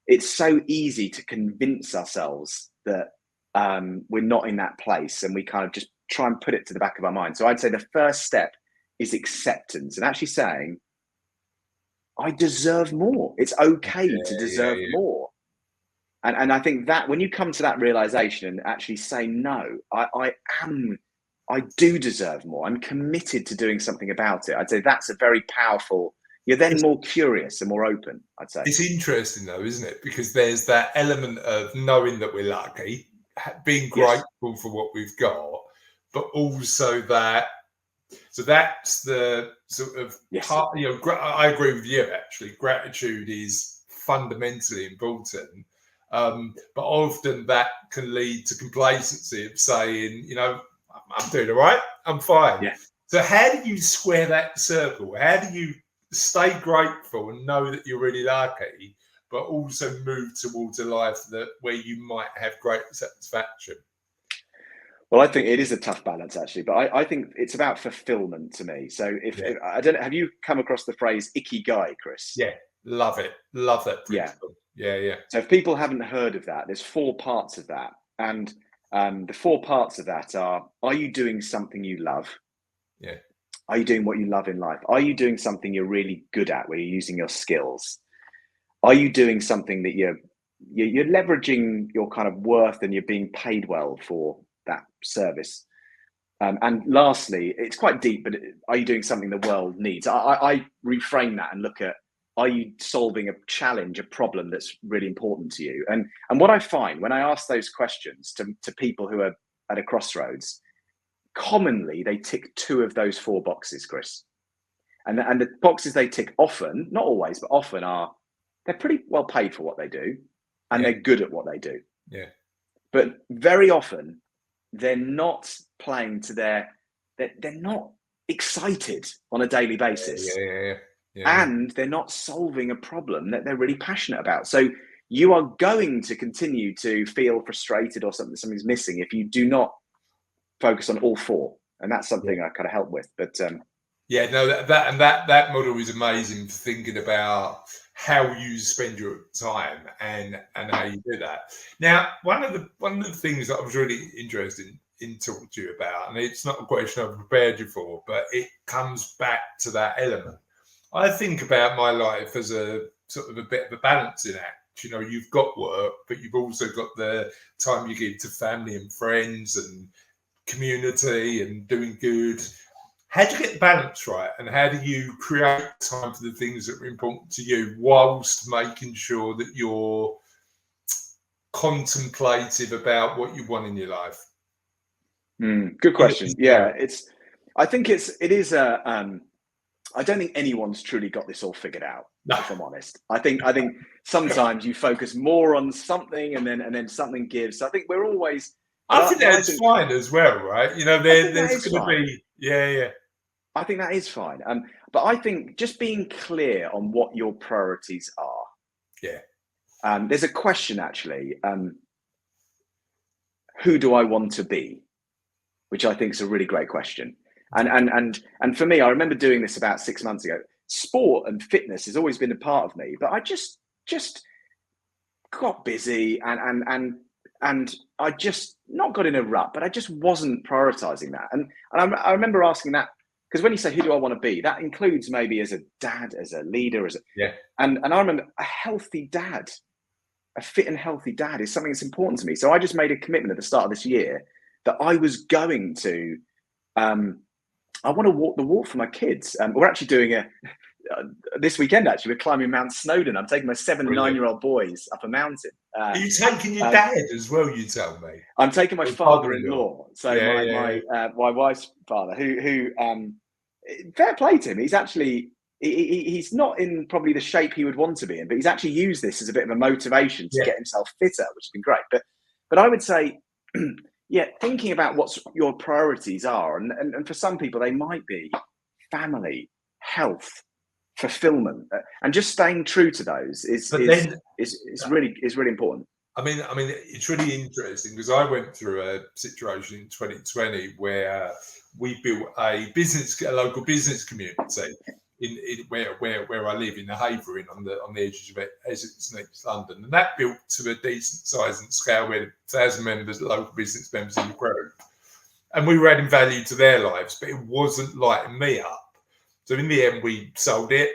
it's so easy to convince ourselves that we're not in that place, and we kind of just try and put it to the back of our mind. So I'd say the first step is acceptance, and actually saying, I deserve more. It's okay to deserve more. And I think that when you come to that realization and actually say, no, I do deserve more, I'm committed to doing something about it, I'd say that's a very powerful, you're then more curious and more open, I'd say. It's interesting though, isn't it? Because there's that element of knowing that we're lucky, being grateful for what we've got, but also that So that's the sort of Yes. part, I agree with you, actually. Gratitude is fundamentally important. But often that can lead to complacency of saying, I'm doing all right, I'm fine. Yeah. So how do you square that circle? How do you stay grateful and know that you're really lucky, but also move towards a life where you might have great satisfaction? Well, I think it is a tough balance, actually, but I think it's about fulfillment to me. So if I don't know, have you come across the phrase ikigai, Chris? Yeah, love it. Love that Yeah. principle. Yeah. So if people haven't heard of that, there's 4 parts of that. And the 4 parts of that are you doing something you love? Yeah. Are you doing what you love in life? Are you doing something you're really good at where you're using your skills? Are you doing something that you're leveraging your kind of worth and you're being paid well for that service? And lastly, it's quite deep, but are you doing something the world needs? I reframe that and look at, are you solving a challenge, a problem that's really important to you? And what I find when I ask those questions to people who are at a crossroads, commonly they tick 2 of those 4 boxes, Chris. And the boxes they tick often, not always, but often they're pretty well paid for what they do, and they're good at what they do. Yeah. But very often they're not playing to they're not excited on a daily basis. Yeah. And they're not solving a problem that they're really passionate about. So you are going to continue to feel frustrated or something's missing if you do not focus on all 4. And that's something I kind of help with. But that model is amazing for thinking about how you spend your time and how you do that. Now, one of the things that I was really interested in talking to you about, and it's not a question I've prepared you for, but it comes back to that element. I think about my life as a sort of a bit of a balancing act. You've got work, but you've also got the time you give to family and friends and community and doing good. How do you get the balance right, and how do you create time for the things that are important to you whilst making sure that you're contemplative about what you want in your life? Good question. Yeah, I think it is I don't think anyone's truly got this all figured out. No. If I'm honest, I think sometimes you focus more on something and then something gives. So I think we're always. I think that's fine as well, right? There's going to be yeah. I think that is fine. But I think just being clear on what your priorities are. Yeah. There's a question actually. Who do I want to be? Which I think is a really great question. And for me, I remember doing this about 6 months ago. Sport and fitness has always been a part of me, but I just got busy and I just not got in a rut, but I just wasn't prioritizing that. And I remember asking that, because when you say who do I want to be, that includes maybe as a dad, as a leader, and I remember a healthy dad, a fit and healthy dad is something that's important to me. So I just made a commitment at the start of this year that I was going to. I want to walk the walk for my kids. We're actually doing this weekend. Actually, we're climbing Mount Snowdon. I'm taking my 7 and 9-year-old boys up a mountain. Are you taking your dad as well? You tell me. I'm taking my father-in-law. So my wife's father, who fair play to him. He's actually he's not in probably the shape he would want to be in, but he's actually used this as a bit of a motivation to get himself fitter, which has been great. But I would say. Yeah, thinking about what your priorities are, and for some people they might be family, health, fulfillment, and just staying true to those is really important. I mean, it's really interesting because I went through a situation in 2020 where we built a local business community in where I live in the Havering on the edges of Essex and East London, and that built to a decent size and scale. We had 1,000 members, local business members in the group, and we were adding value to their lives, but it wasn't lighting me up. So in the end, we sold it.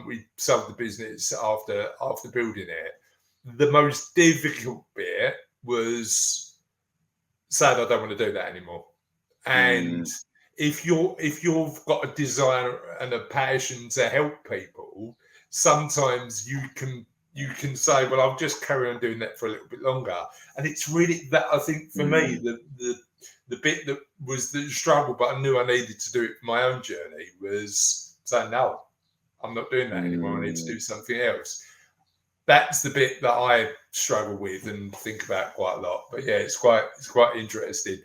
We sold the business after building it. The most difficult bit was saying I don't want to do that anymore, and if you've got a desire and a passion to help people, sometimes you can say, well, I'll just carry on doing that for a little bit longer. And it's really that, I think for me, the the bit that was the struggle, but I knew I needed to do it for my own journey, was saying, no, I'm not doing that anymore. I need to do something else. That's the bit that I struggle with and think about quite a lot. But yeah, it's quite interesting.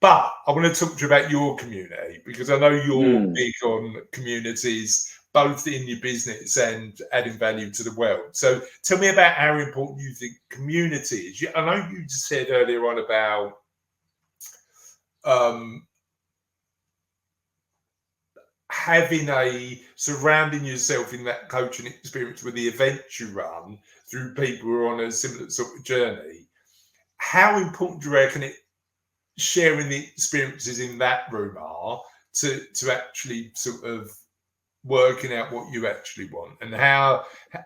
But I want to talk to you about your community, because I know you're big on communities, both in your business and adding value to the world. So tell me about how important you think community is. I know you just said earlier on about surrounding yourself in that coaching experience with the events you run through people who are on a similar sort of journey. How important do you reckon sharing the experiences in that room are to actually sort of working out what you actually want, and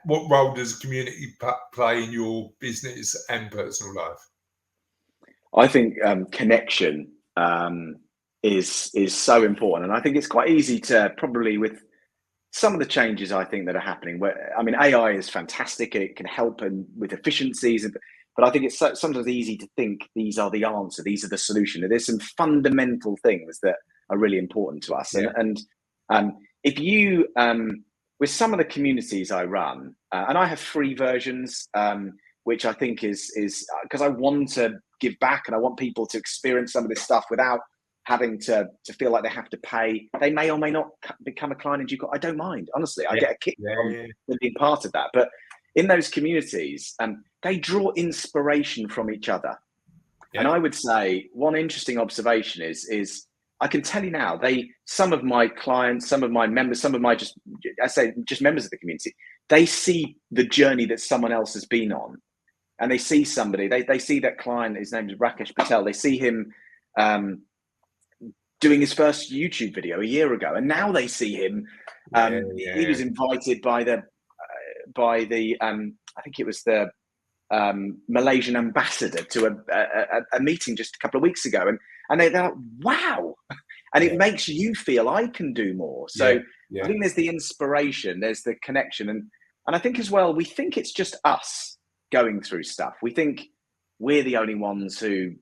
what role does community play in your business and personal life? I think connection is so important, and I think it's quite easy to, probably with some of the changes I think that are happening. Where, I mean, AI is fantastic; it can help and with efficiencies, but I think it's sometimes easy to think these are the answer, these are the solution. There's some fundamental things that are really important to us, and if you with some of the communities I run, and I have free versions, which I think is because I want to give back and I want people to experience some of this stuff without having to feel like they have to pay. They may or may not become a client in due course. I don't mind, honestly. I get a kick from being part of that. But in those communities, they draw inspiration from each other. And I would say one interesting observation is I can tell you now, some of my clients, some of my members, some of my just members of the community, they see the journey that someone else has been on. And they see somebody, they see that client, his name is Rakesh Patel, they see him doing his first YouTube video a year ago. And now they see him, he was invited by the I think it was the Malaysian ambassador to a meeting just a couple of weeks ago. And they're like, wow. And it makes you feel I can do more. So I think there's the inspiration, there's the connection. And I think as well, we think it's just us going through stuff. We think we're the only ones who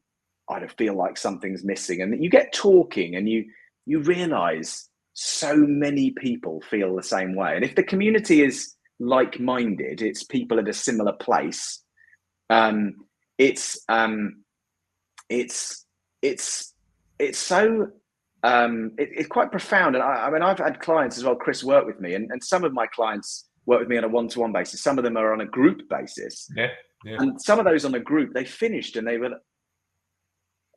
I don't feel like something's missing. And you get talking and you realize so many people feel the same way. And if the community is like-minded, it's people at a similar place. It's quite profound. And I mean, I've had clients as well, Chris, work with me, and some of my clients work with me on a one-to-one basis. Some of them are on a group basis. And some of those on a group, they finished and they were,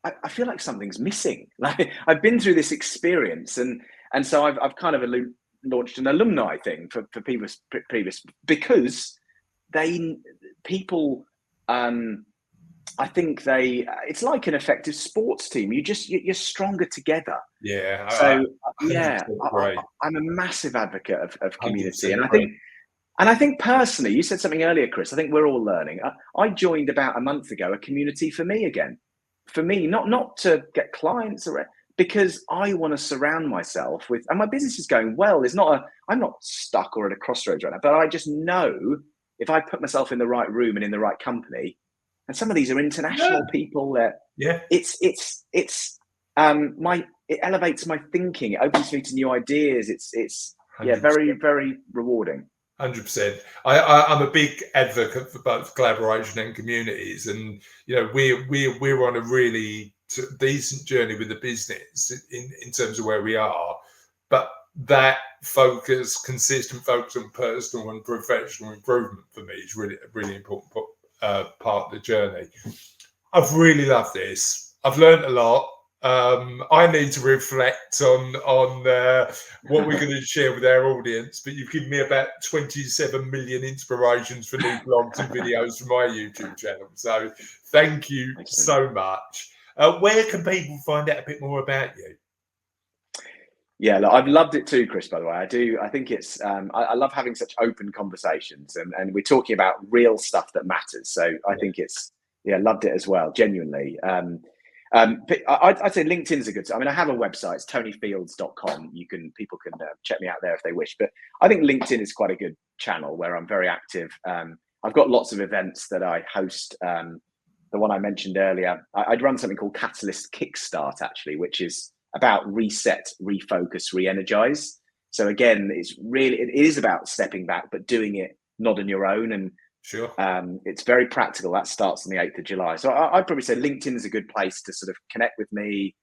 I feel like something's missing. Like, I've been through this experience, and so I've kind of launched an alumni thing for previous, because people I think it's like an effective sports team. You're stronger together. So I'm a massive advocate of community, and I think personally, you said something earlier, Chris. I think we're all learning. I joined about a month ago a community for me again. For me, not to get clients, because I want to surround myself with, and my business is going well. I'm not stuck or at a crossroads right now, but I just know if I put myself in the right room and in the right company, and some of these are international people that it elevates my thinking. It opens me to new ideas. It's very, very rewarding. 100%. I'm a big advocate for both collaboration and communities, and we're on a really decent journey with the business in terms of where we are, but that consistent focus on personal and professional improvement for me is really a really important part of the journey. I've really loved this. I've learned a lot. I need to reflect on what we're going to share with our audience, but you've given me about 27 million inspirations for new blogs and videos for my YouTube channel. So thank you so much. Where can people find out a bit more about you? Yeah, look, I've loved it too, Chris, by the way. I think it's, I love having such open conversations, and we're talking about real stuff that matters. So I think loved it as well, genuinely. But I'd say LinkedIn is a good. I mean, I have a website. It's tonyfields.com. People can check me out there if they wish. But I think LinkedIn is quite a good channel where I'm very active. I've got lots of events that I host the one I mentioned earlier, I'd run something called Catalyst Kickstart, actually, which is about reset, refocus, re-energize. So again, it is about stepping back, but doing it not on your own. And Sure. It's very practical. That starts on the 8th of July. So I'd probably say LinkedIn is a good place to sort of connect with me,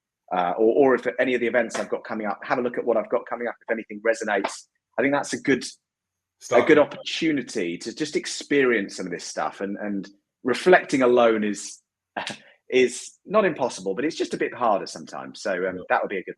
or if any of the events I've got coming up, have a look at what I've got coming up. If anything resonates, I think that's a good opportunity to just experience some of this stuff. And reflecting alone is not impossible, but it's just a bit harder sometimes. So that would be a good.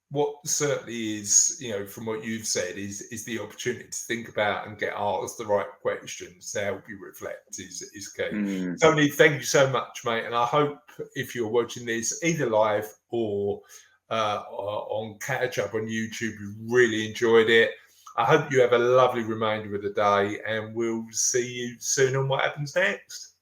What certainly is, from what you've said, is the opportunity to think about and get asked the right questions to help you reflect is key. Tony, thank you so much, mate. And I hope if you're watching this either live or on catch up on YouTube, you really enjoyed it. I hope you have a lovely remainder of the day, and we'll see you soon on what happens next.